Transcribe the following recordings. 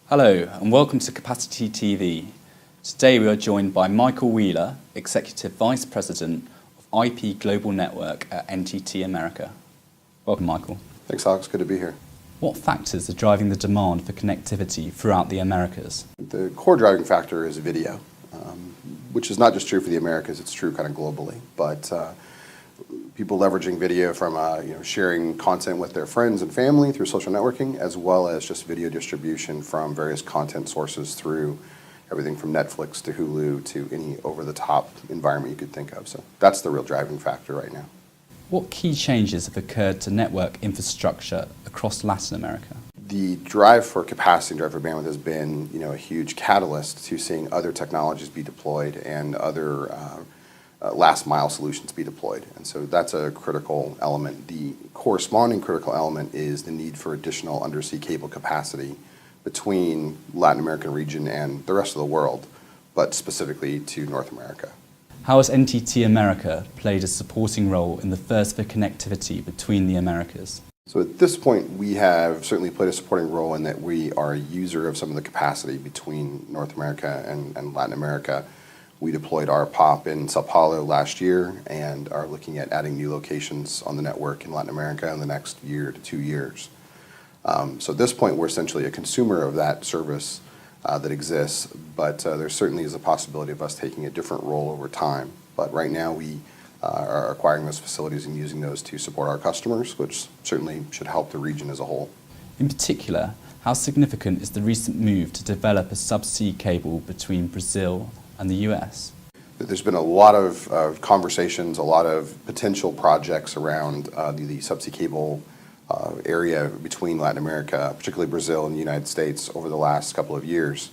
Hello and welcome to Capacity TV. Today we are joined by Michael Wheeler, Executive Vice President of IP Global Network at NTT America. Welcome, Michael. Thanks, Alex. Good to be here. What factors are driving the demand for connectivity throughout the Americas? The core driving factor is video, which is not just true for the Americas, it's true kind of globally. But people leveraging video from sharing content with their friends and family through social networking, as well as just video distribution from various content sources through everything from Netflix to Hulu to any over-the-top environment you could think of. So that's the real driving factor right now. What key changes have occurred to network infrastructure across Latin America? The drive for capacity and drive for bandwidth has been a huge catalyst to seeing other technologies be deployed and other last mile solutions be deployed. And so that's a critical element. The corresponding critical element is the need for additional undersea cable capacity between Latin American region and the rest of the world, but specifically to North America. How has NTT America played a supporting role in the thirst for connectivity between the Americas? So at this point, we have certainly played a supporting role in that we are a user of some of the capacity between North America and Latin America. We deployed our POP in Sao Paulo last year and are looking at adding new locations on the network in Latin America in the next year to 2 years. So at this point, we're essentially a consumer of that service that exists, but there certainly is a possibility of us taking a different role over time. But right now, we are acquiring those facilities and using those to support our customers, which certainly should help the region as a whole. In particular, how significant is the recent move to develop a subsea cable between Brazil and the US? There's been a lot of conversations, a lot of potential projects around the subsea cable area between Latin America, particularly Brazil and the United States, over the last couple of years.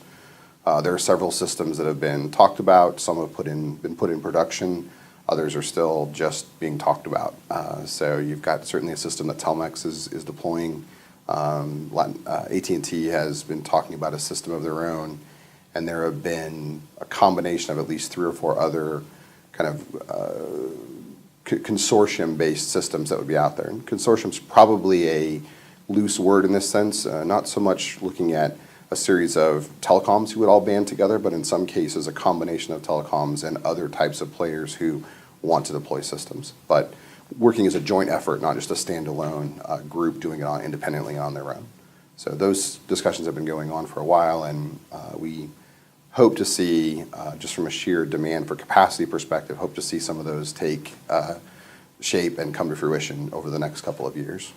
There are several systems that have been talked about. Some have been put in production. Others are still just being talked about. So you've got certainly a system that Telmex is deploying. AT&T has been talking about a system of their own. And there have been a combination of at least 3 or 4 other kind of consortium-based systems that would be out there. And consortium's probably a loose word in this sense, not so much looking at a series of telecoms who would all band together, but in some cases a combination of telecoms and other types of players who want to deploy systems. But working as a joint effort, not just a standalone group doing it independently on their own. So those discussions have been going on for a while, and we hope to see, just from a sheer demand for capacity perspective, hope to see some of those take shape and come to fruition over the next couple of years.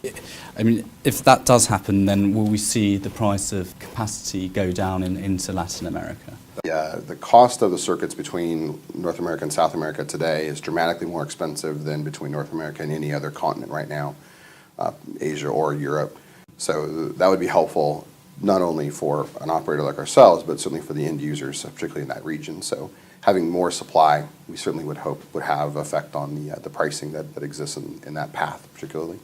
I mean, if that does happen, then will we see the price of capacity go down into Latin America? The cost of the circuits between North America and South America today is dramatically more expensive than between North America and any other continent right now, Asia or Europe. So that would be helpful not only for an operator like ourselves, but certainly for the end users, particularly in that region. So having more supply, we certainly would hope would have effect on the pricing that exists in that path particularly.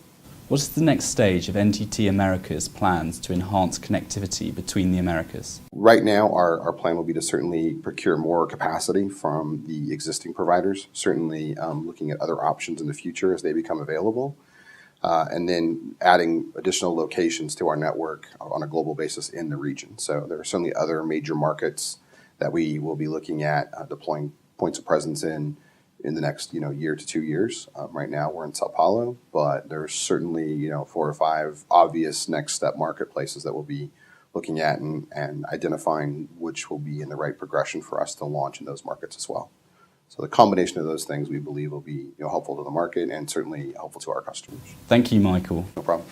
What is the next stage of NTT America's plans to enhance connectivity between the Americas? Right now, our plan will be to certainly procure more capacity from the existing providers, certainly looking at other options in the future as they become available. And then adding additional locations to our network on a global basis in the region. So there are certainly other major markets that we will be looking at deploying points of presence in the next year to 2 years. Right now we're in Sao Paulo, but there's certainly 4 or 5 obvious next step marketplaces that we'll be looking at and identifying which will be in the right progression for us to launch in those markets as well. So the combination of those things we believe will be helpful to the market and certainly helpful to our customers. Thank you, Michael. No problem.